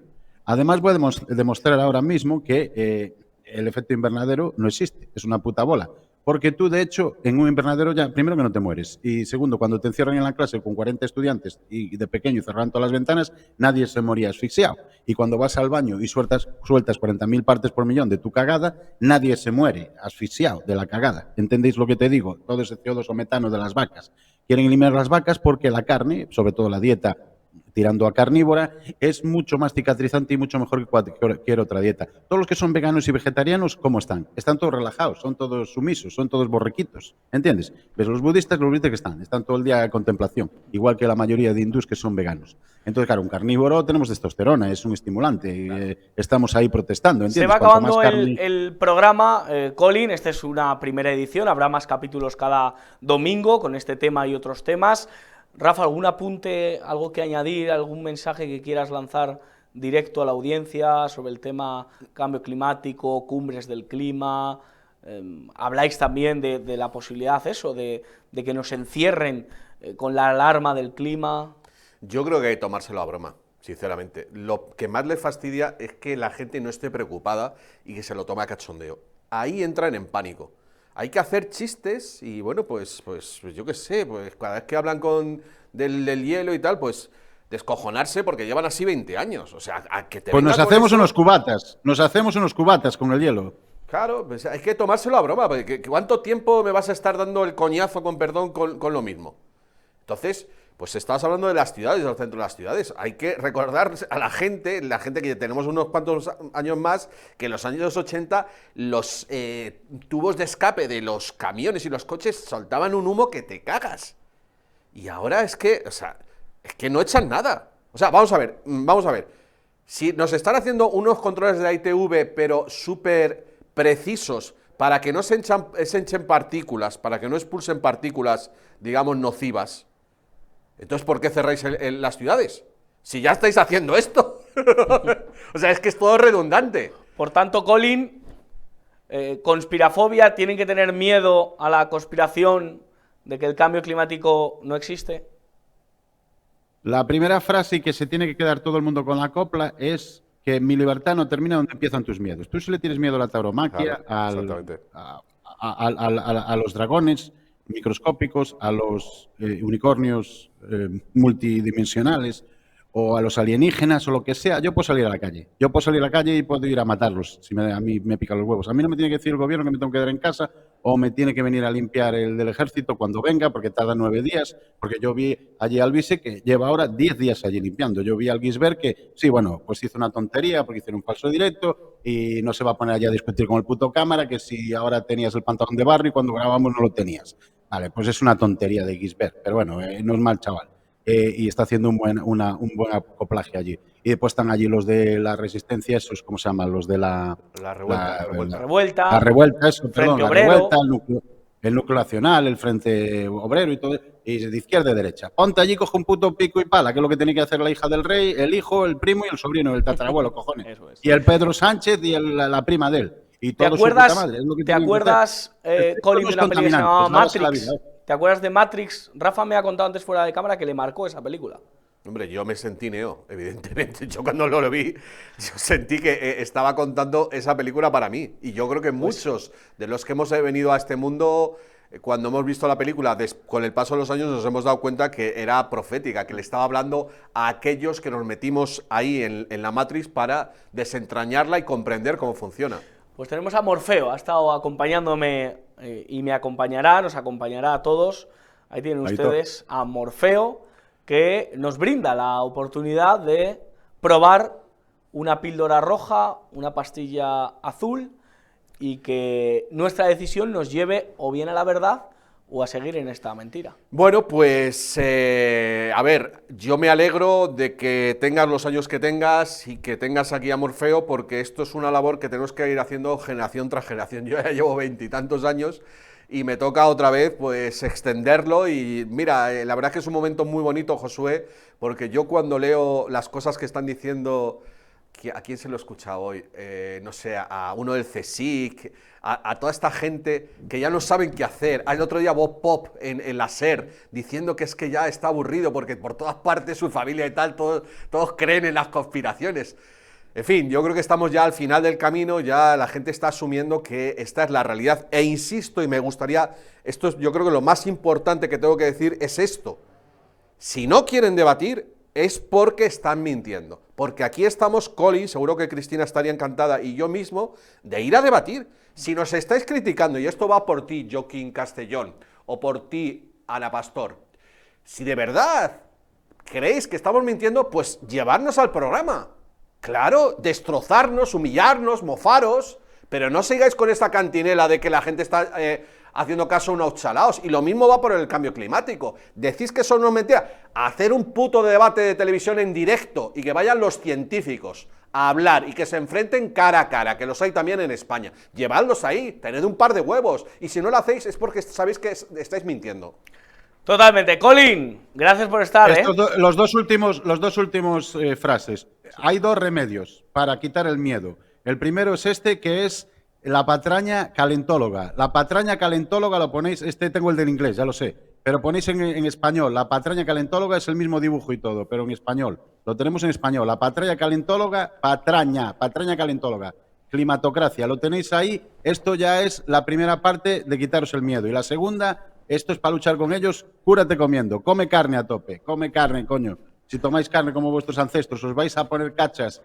Además, voy a demostrar ahora mismo que el efecto invernadero no existe, es una puta bola. Porque tú, de hecho, en un invernadero ya, primero que no te mueres, y segundo, cuando te encierran en la clase con 40 estudiantes y de pequeño cerran todas las ventanas, nadie se moría asfixiado. Y cuando vas al baño y sueltas 40.000 partes por millón de tu cagada, nadie se muere asfixiado de la cagada. ¿Entendéis lo que te digo? Todo ese CO2 o metano de las vacas. Quieren eliminar las vacas porque la carne, sobre todo la dieta tirando a carnívora, es mucho más cicatrizante y mucho mejor que cualquier otra dieta. Todos los que son veganos y vegetarianos, ¿cómo están? Están todos relajados, son todos sumisos, son todos borriquitos, ¿entiendes? ¿Ves? Los budistas que están todo el día a contemplación, igual que la mayoría de hindús que son veganos. Entonces, claro, un carnívoro tenemos testosterona, es un estimulante, estamos ahí protestando, ¿entiendes? Se va acabando el programa, Colin, esta es una primera edición, habrá más capítulos cada domingo con este tema y otros temas. Rafa, ¿algún apunte, algo que añadir, algún mensaje que quieras lanzar directo a la audiencia sobre el tema cambio climático, cumbres del clima? Habláis también de la posibilidad de que nos encierren con la alarma del clima. Yo creo que hay que tomárselo a broma, sinceramente. Lo que más le fastidia es que la gente no esté preocupada y que se lo tome a cachondeo. Ahí entran en pánico. Hay que hacer chistes y, bueno, pues yo qué sé, pues cada vez que hablan del hielo y tal, pues descojonarse porque llevan así 20 años. O sea, a que te pues nos hacemos unos cubatas con el hielo. Claro, pues hay que tomárselo a broma, porque ¿cuánto tiempo me vas a estar dando el coñazo, con perdón, con lo mismo? Entonces, pues estabas hablando de las ciudades, de los centros de las ciudades. Hay que recordar a la gente que tenemos unos cuantos años más, que en los años 80 los tubos de escape de los camiones y los coches soltaban un humo que te cagas. Y ahora es que no echan nada. O sea, vamos a ver. Si nos están haciendo unos controles de la ITV, pero súper precisos, para que no se echen partículas, para que no expulsen partículas, digamos, nocivas, entonces, ¿por qué cerráis las ciudades? Si ya estáis haciendo esto. O sea, es que es todo redundante. Por tanto, Colin, conspirafobia, ¿tienen que tener miedo a la conspiración de que el cambio climático no existe? La primera frase que se tiene que quedar todo el mundo con la copla es que mi libertad no termina donde empiezan tus miedos. Tú si le tienes miedo a la tauromaquia, Claro, a los dragones microscópicos, a los unicornios multidimensionales o a los alienígenas o lo que sea, yo puedo salir a la calle. Yo puedo salir a la calle y puedo ir a matarlos si a mí me pican los huevos. A mí no me tiene que decir el gobierno que me tengo que quedar en casa o me tiene que venir a limpiar el del ejército cuando venga, porque tarda 9 días, porque yo vi allí al vice que lleva ahora 10 días allí limpiando. Yo vi al Gisbert que, sí, bueno, pues hizo una tontería porque hicieron un falso directo y no se va a poner allí a discutir con el puto cámara que si ahora tenías el pantalón de barro y cuando grabamos no lo tenías. Vale, pues es una tontería de Gisbert, pero bueno, no es mal chaval. Y está haciendo un buen acoplaje allí. Y después están allí los de la resistencia, esos, ¿cómo se llaman? Los de la Revuelta. La revuelta, eso, perdón, la Obrero. revuelta, el núcleo nacional, el frente obrero y todo, y de izquierda y derecha. Ponte allí, coge un puto pico y pala, que es lo que tiene que hacer la hija del rey, el hijo, el primo y el sobrino, el tatarabuelo, cojones. Eso es. Y el Pedro Sánchez y la prima de él. Y ¿Te todo su puta acuerdas, madre, es lo que ¿te tienen que acuerdas hacer. Colin, de Todos una película que se llamaba contaminantes, no vas a la Matrix? vida. ¿Te acuerdas de Matrix? Rafa me ha contado antes fuera de cámara que le marcó esa película. Hombre, yo me sentí Neo, evidentemente. Yo cuando lo vi, yo sentí que estaba contando esa película para mí. Y yo creo que muchos de los que hemos venido a este mundo, cuando hemos visto la película, con el paso de los años nos hemos dado cuenta que era profética, que le estaba hablando a aquellos que nos metimos ahí en la Matrix para desentrañarla y comprender cómo funciona. Pues tenemos a Morfeo, ha estado acompañándome y me acompañará, nos acompañará a todos. Ahí tienen ustedes a Morfeo, que nos brinda la oportunidad de probar una píldora roja, una pastilla azul, y que nuestra decisión nos lleve o bien a la verdad o a seguir en esta mentira. Bueno, pues, a ver, yo me alegro de que tengas los años que tengas y que tengas aquí a Morfeo, porque esto es una labor que tenemos que ir haciendo generación tras generación. Yo ya llevo 20 y tantos años y me toca otra vez, pues, extenderlo. Y mira, la verdad es que es un momento muy bonito, Josué, porque yo cuando leo las cosas que están diciendo... ¿A quién se lo he escuchado hoy? No sé, a uno del CSIC, a toda esta gente que ya no saben qué hacer. El otro día Bob Pop en la SER diciendo que es que ya está aburrido porque por todas partes su familia y tal, todos creen en las conspiraciones. En fin, yo creo que estamos ya al final del camino, ya la gente está asumiendo que esta es la realidad. E insisto, y me gustaría, esto es, yo creo que lo más importante que tengo que decir es esto. Si no quieren debatir, es porque están mintiendo. Porque aquí estamos, Colin, seguro que Cristina estaría encantada, y yo mismo, de ir a debatir. Si nos estáis criticando, y esto va por ti, Joaquín Castellón, o por ti, Ana Pastor, si de verdad creéis que estamos mintiendo, pues llevarnos al programa. Claro, destrozarnos, humillarnos, mofaros, pero no sigáis con esta cantinela de que la gente está haciendo caso a unos chalaos. Y lo mismo va por el cambio climático. Decís que eso no es mentira. Hacer un puto debate de televisión en directo y que vayan los científicos a hablar y que se enfrenten cara a cara, que los hay también en España. Llevadlos ahí, tened un par de huevos. Y si no lo hacéis es porque sabéis que estáis mintiendo. Totalmente. Colin, gracias por estar. Los dos últimos frases. Hay dos remedios para quitar el miedo. El primero es este, que es la patraña calentóloga. La patraña calentóloga lo ponéis, tengo el del inglés, ya lo sé, pero ponéis en español. La patraña calentóloga es el mismo dibujo y todo, pero en español. Lo tenemos en español. La patraña calentóloga, patraña calentóloga. Climatocracia, lo tenéis ahí. Esto ya es la primera parte de quitaros el miedo. Y la segunda, esto es para luchar con ellos, cúrate comiendo. Come carne a tope, come carne, coño. si tomáis carne como vuestros ancestros, os vais a poner cachas,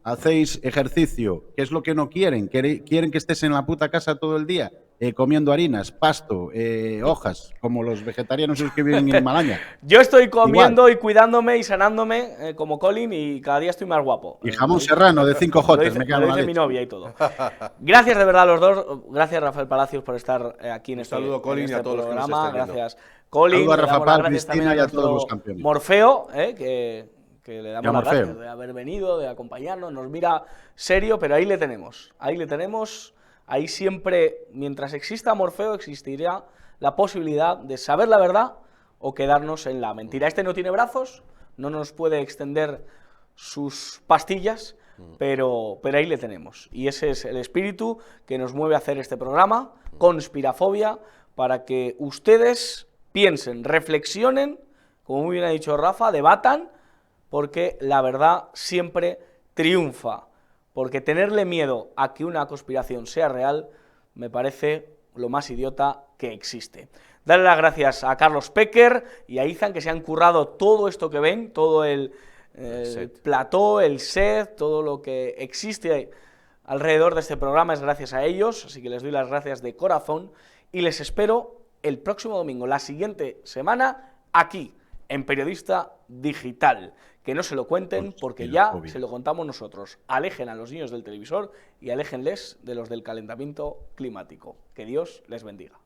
hacéis ejercicio, ¿qué es lo que no quieren? ¿Quieren que estés en la puta casa todo el día? Comiendo harinas, pasto, hojas, como los vegetarianos que viven en Malaña. Yo estoy comiendo y cuidándome y sanándome como Colin y cada día estoy más guapo. Y jamón serrano de 5 jotes, me cago en la dice mi leche. novia y todo. Gracias de verdad a los dos. Gracias, Rafael Palacios, por estar aquí en este saludo, Colin, y a todos los que nos programa. estén viendo. Gracias, Colin. Saludo a Le Rafa damos las Pal, gracias también Cristina y a nuestro todos los campeones. Morfeo, que le damos Ya, las Morfeo. gracias de haber venido, de acompañarnos. Nos mira serio, pero ahí le tenemos. Ahí le tenemos. Ahí siempre, mientras exista Morfeo, existirá la posibilidad de saber la verdad o quedarnos en la mentira. Este no tiene brazos, no nos puede extender sus pastillas, pero ahí le tenemos. Y ese es el espíritu que nos mueve a hacer este programa, Conspirafobia, para que ustedes piensen, reflexionen, como muy bien ha dicho Rafa, debatan, porque la verdad siempre triunfa. Porque tenerle miedo a que una conspiración sea real me parece lo más idiota que existe. Darle las gracias a Carlos Pecker y a Izan, que se han currado todo esto que ven, todo el plató, el set, todo lo que existe alrededor de este programa es gracias a ellos, así que les doy las gracias de corazón y les espero el próximo domingo, la siguiente semana, aquí, en Periodista Digital. Que no se lo cuenten porque ya se lo contamos nosotros. Alejen a los niños del televisor y aléjenles de los del calentamiento climático. Que Dios les bendiga.